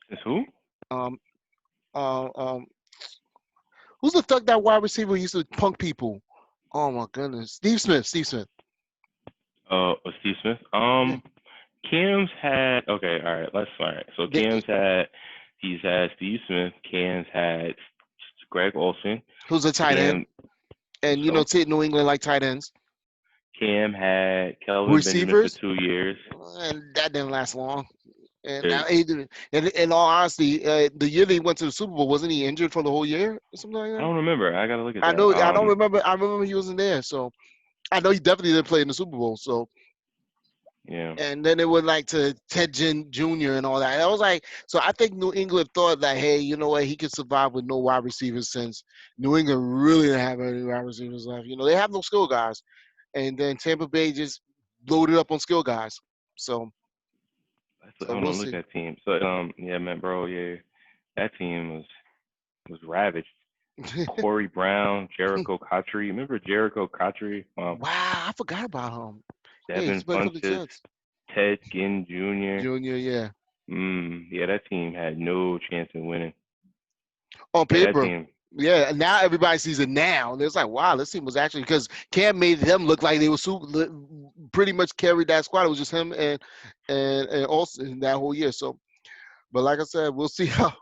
is who? Um, uh, um, who's the thug that wide receiver who used to punk people? Oh my goodness, Steve Smith. Steve Smith. Steve Smith. Yeah. Cam's had, okay, all right, let's all right. So They, he's had Steve Smith. Cam's had Greg Olson. who's a tight end, Cam and so New England like tight ends. Cam had Kelvin Benjamin for Receivers, 2 years. and that didn't last long. And There's now he didn't. And in all honesty, the year they went to the Super Bowl, wasn't he injured for the whole year or something like I that? don't remember. I gotta look at I that. know. I don't remember. I remember he wasn't there. So I know he definitely didn't play in the Super Bowl. So Yeah. and then it went like to Ted Jr. and all that. I was like, so I think New England thought that, hey, you know what, he could survive with no wide receivers since New England really didn't have any wide receivers left. They have no skill guys, and then Tampa Bay just loaded up on skill guys. So So, So hold we'll on, look see. at that team. So yeah, man, bro, yeah, that team was ravaged. Corey Brown, Jericho Cotchery. Remember Jericho Cotchery? Wow, I forgot about him. Yeah, he's Devin playing for the Funches, Jets. Ted Ginn Jr. Junior, yeah. Yeah, that team had no chance in winning. On Yeah, that paper. team. Yeah, now everybody sees it now. And it's like, wow, this team was actually because Cam made them look like they were pretty much carried that squad. It was just him and Austin that whole year. So, but like I said, we'll see how.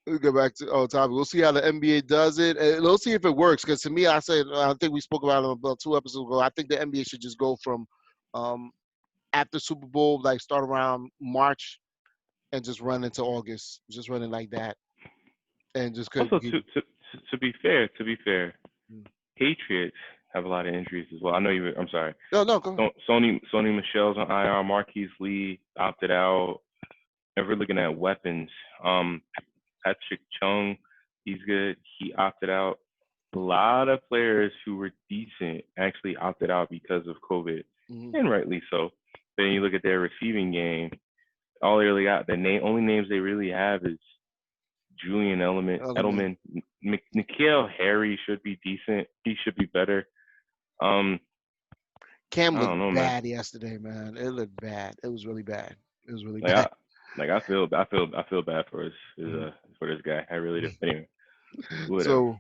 We go back to topic. We'll see how the NBA does it, and we'll see if it works. Because to me, I think we spoke about it about 2 episodes ago. I think the NBA should just go from um, after Super Bowl, like start around March and just run into August, just running like that, and just could Also, give. to be fair, Patriots have a lot of injuries as well. I know you. I'm sorry. No, no, go ahead. Sony Michelle's on IR. Marquise Lee opted out. And we're looking at weapons. Um, Patrick Chung, he's good. He opted out. A lot of players who were decent actually opted out because of COVID, Mm-hmm. and rightly so. Then you look at their receiving game. All they really got, only names they really have is Julian Element. Edelman, N'Keal Harry should be decent. He should be better. Um, Cam I looked don't know, man. bad yesterday, man. It looked bad. It was really bad. It was really Like bad. I feel bad for Mhm. for this guy. I really do. Anyway, whatever. So,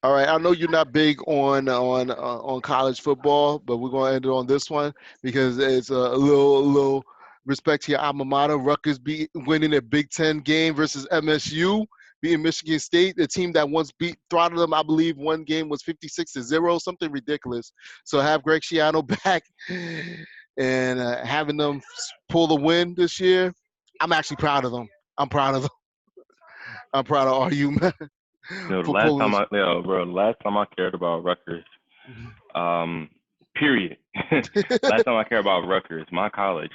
all right. I know you're not big on college football, but we're gonna end it on this one because it's a little respect to your alma mater. Rutgers winning a Big Ten game versus MSU, beating Michigan State, the team that once beat throttled them. I believe one game was 56-0, something ridiculous. So have Greg Schiano back and having them pull the win this year. I'm actually proud of them. I'm proud of them. I'm proud of RU, man, The for last pulling time this. the last time I cared about Rutgers, um, period. Last time I cared about Rutgers, my college,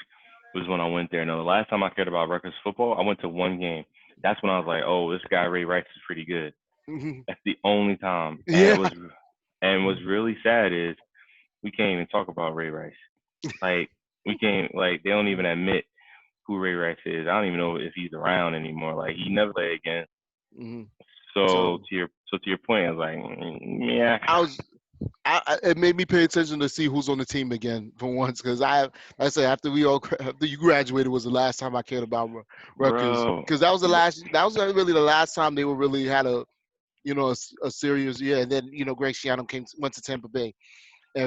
was when I went there. No, the last time I cared about Rutgers football, I went to one game. That's when I was like, oh, this guy Ray Rice is pretty good. That's the only time, Yeah. and what's really sad is we can't even talk about Ray Rice. Like we can't like they don't even admit who Ray Rice is. I don't even know if he's around anymore. Like he never played again. hmm So So to your point, I was like, yeah, I was, it made me pay attention to see who's on the team again for once because like I say after you graduated was the last time I cared about Rutgers bro. because that was really the last time they were really had a serious and then Greg Schiano went to Tampa Bay,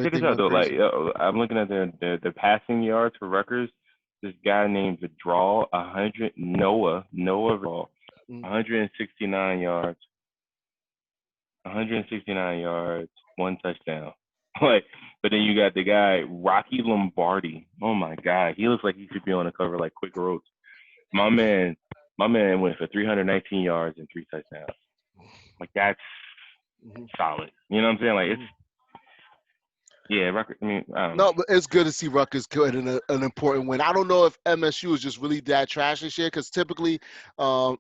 Check this everything out went though. Like crazy. I'm looking at the passing yards for Rutgers. This guy named Draw 100 Noah Draw Mm. 169 yards, 169 yards, one touchdown. Like, but then you got the guy Rocky Lombardi. Oh my God, he looks like he should be on the cover like Quick Roads. My man, my man went for 319 yards and three touchdowns. Like that's Mhm. solid. You know what I'm saying? Like it's Mhm. yeah, Rutgers. I mean, I don't know. No, but it's good to see Rutgers getting an important win. I don't know if MSU is just really that trash this year because typically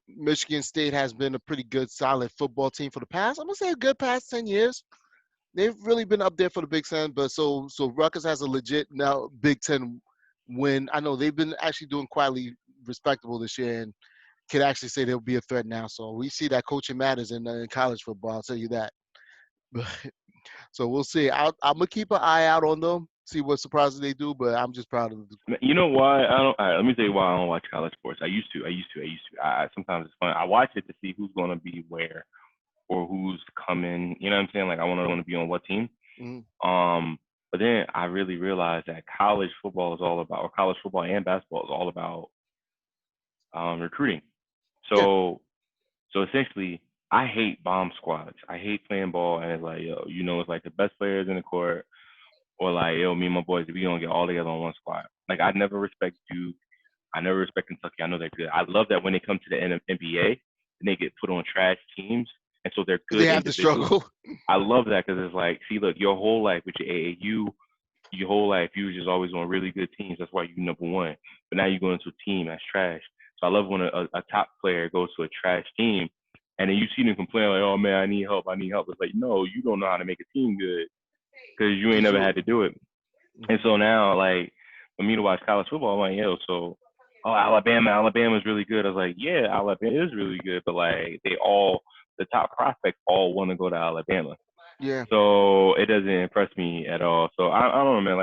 Michigan State has been a pretty good, solid football team for the past. I'm gonna say a good past 10 years. They've really been up there for the Big Ten, but so Rutgers has a legit now Big Ten win. I know they've been actually doing quietly respectable this year and could actually say they'll be a threat now. So we see that coaching matters in college football. I'll tell you that. So we'll see. I'm gonna keep an eye out on them, see what surprises they do. But I'm just proud of them. You know why I don't? All right, let me tell you why I don't watch college sports. I used to. Sometimes it's fun. I watch it to see who's going to be where or who's coming. You know what I'm saying? Like I want to be on what team. Mm-hmm. But then I really realized that college football is all about, or college football and basketball is all about recruiting. Yeah, So essentially, I hate bomb squads. I hate playing ball and it's like, yo, it's like the best players in the court, or like, yo, me and my boys, we gonna get all together on one squad. Like I never respect Duke. I never respect Kentucky. I know they're good. I love that when they come to the NBA and they get put on trash teams, and so they're they good have to individuals. struggle. I love that because it's like, see, look, your whole life with your AAU, your whole life you was just always on really good teams. That's why you number one. But now you go into a team that's trash. So I love when a top player goes to a trash team, and then you see them complain like, "Oh man, I need help. I need help." It's like, no, you don't know how to make a team good because you ain't Cause never you. had to do it. And Mhm. so now, like, for me to watch college football. I'm like, yo, so Alabama's really good. I was like, yeah, Alabama is really good, but like the top prospects all want to go to Alabama. Yeah. So it doesn't impress me at all. So I don't know, man.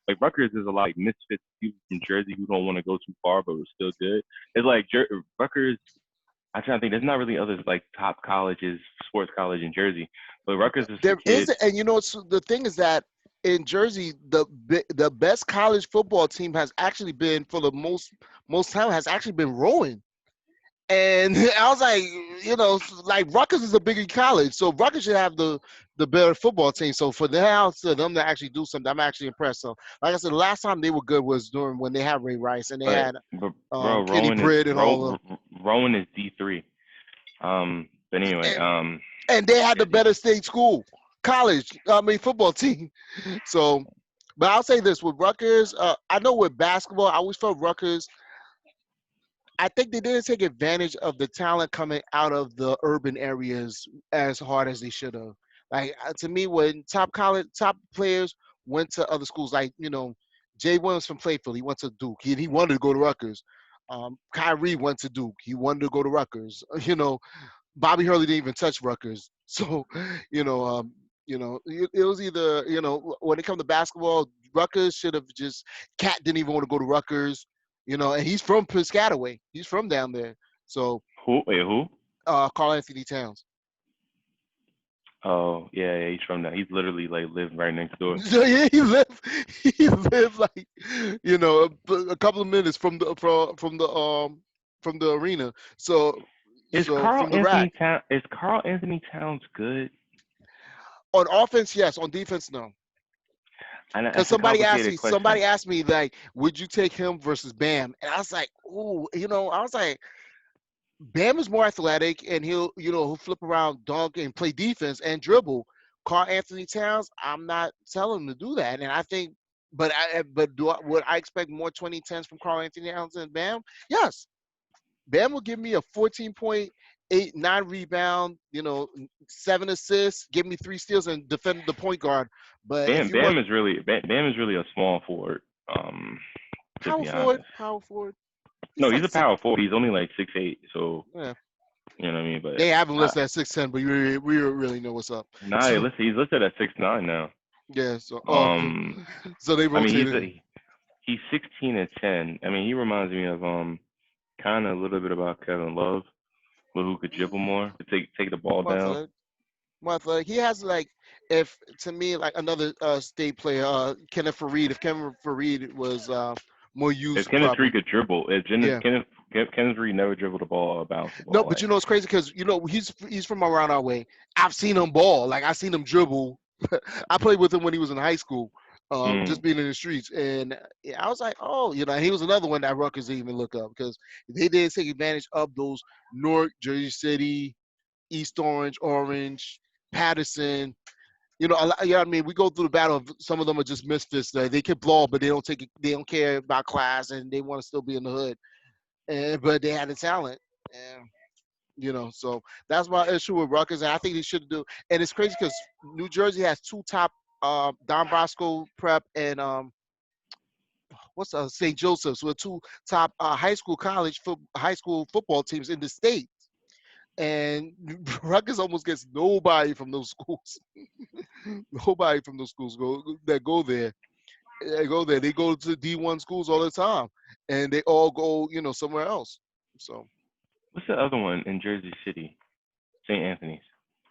Like Rutgers is a lot like misfits people from Jersey who don't want to go too far, but we're still good. It's like Rutgers. I'm trying to think. There's not really other like top colleges, sports college in Jersey, but Rutgers is for There is, kids. and the thing is that in Jersey, the best college football team has actually been for the most time has actually been rowing. And I was like, like Rutgers is a bigger college, so Rutgers should have the better football team. So for them to actually do something, I'm actually impressed. So like I said, the last time they were good was during when they had Ray Rice and they But, had but bro, Kenny Britt and all of Rowan is D3. But anyway, them. And they had yeah, the better state school, football team. So, but I'll say this with Rutgers, I know with basketball, I always felt Rutgers. I think they didn't take advantage of the talent coming out of the urban areas as hard as they should have. Like to me, when top players went to other schools, like Jay Williams from Playfield, he went to Duke. He wanted to go to Rutgers. Kyrie went to Duke. He wanted to go to Rutgers. Bobby Hurley didn't even touch Rutgers. So, it was either, when it comes to basketball, Rutgers should have just, Cat didn't even want to go to Rutgers, and he's from Piscataway. He's from down there. So, who? Carl Anthony Towns. Oh yeah, he's from that. He's literally like lived right next door. So yeah, he lived like, a couple of minutes from the arena. So from the rack. Is Carl Anthony Towns good? On offense, yes. On defense, no. And Because that's a complicated somebody question. asked me like, would you take him versus Bam? And I was like, ooh, I was like, Bam is more athletic and he'll flip around, dunk, and play defense and dribble. Carl Anthony Towns, I'm not telling him to do that. And I think, would I expect more 2010s from Carl Anthony Towns than Bam? Yes. Bam will give me a 14.8, 9 rebound, 7 assists, give me 3 steals, and defend the point guard. But if you want Bam is really a small forward. To power be forward, honest. power forward, No, he's he's like a six. power forward. He's only like 6'8", so Yeah, you know what I mean. But they have him listed at 6'10", but we really know what's up. nah, So he's listed at 6'9" now. yeah, so Um, so they I mean rotated him. he's 16 and 10. I mean he reminds me of kind of a little bit about Kevin Love, but who could dribble more, to take the ball More down. athletic, more athletic. He has like, if to me like another state player, Kenneth Fareed. If Kenneth Fareed was more If used Kenneth properly, Reed could dribble, if yeah. Kenneth Reed never dribbled the ball or bounced the No, ball, but like it's crazy because he's from around our way. I've seen him ball. Like I seen him dribble. I played with him when he was in high school, just mm, being in the streets, and yeah, I was like, oh, he was another one that Rutgers didn't even look up because they did take advantage of those Newark, Jersey City, East Orange, Patterson. A lot, I mean, we go through the battle of some of them are just misfits. They can ball, but they don't take it. They don't care about class, and they want to still be in the hood. But they had the talent. And so that's my issue with Rutgers, and I think they should do. And it's crazy because New Jersey has two top, Don Bosco Prep and what's St. Joseph's, with two top high school football teams in the state. And Rutgers almost gets nobody from those schools. Nobody from those schools go there. They go there. They go to D1 schools all the time, and they all go somewhere else. So. what's the other one in Jersey City? St. Anthony's.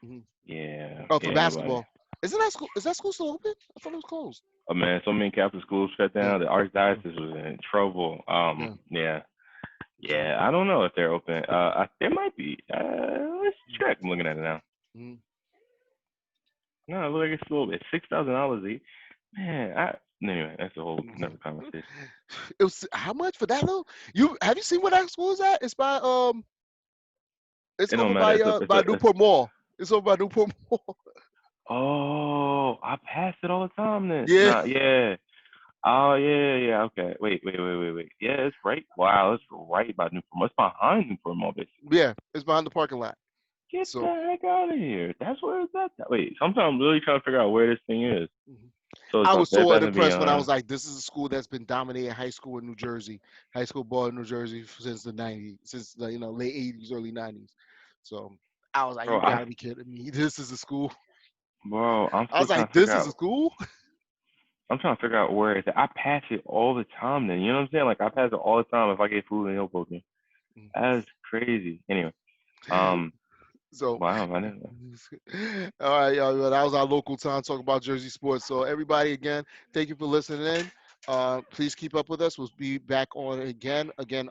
Mhm. Yeah, Oh, for yeah, nobody. basketball. Isn't that school? Is that school still open? I thought it was closed. Oh man, so many Catholic schools shut Yeah. down. The Yeah. archdiocese was in trouble. Yeah. Yeah, So. yeah. I don't know if they're open. There might be. Let's check. I'm looking at it now. Mhm. No, it looks like it's still open. $6,000. Man, anyway, that's a whole another conversation. It was how much for that though? You have you seen where that school is at? It's It don't over matter. by Newport Mall. It's over by Newport Mall. Oh, I pass it all the time then. Yeah. Nah, yeah. Oh, yeah, yeah. Okay. Wait. Yeah, it's right. Wow, it's right by Newport Mall. It's behind Newport Mall, basically. Yeah. It's behind the parking lot. Get the So. heck out of here. That's where it's at. Wait, sometimes I'm really trying to figure out where this thing is. Mhm. So it's I a was Bed so Bath and unimpressed when I Beyond. was like, this is a school that's been dominating high school in New Jersey, high school ball in New Jersey since the '90s, since the late '80s, early '90s. So I was like, Bro, you gotta be kidding me. This is a school. I'm I still was trying like, to figure this is a out. school. I'm trying to figure out where it's at. I pass it all the time. Then you know what I'm saying? Like I pass it all the time if I get food and he'll poke me. That's crazy. Anyway, um, So, wow, I didn't. all right, y'all. Well, that was our local time talk about Jersey sports. So, everybody, again, thank you for listening in. Please keep up with us. We'll be back on again. Again,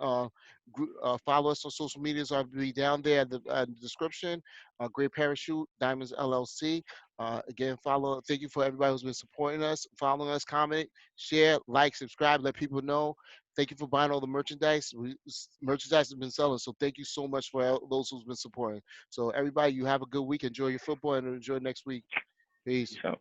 follow us on social medias. I'll be down there at the description. Great Parachute, Diamonds LLC. Again, follow. Thank you for everybody who's been supporting us, following us, comment, share, like, subscribe, let people know. Thank you for buying all the merchandise. Merchandise has been selling, so thank you so much for those who's been supporting. So everybody, you have a good week. Enjoy your football and enjoy next week. Peace. So.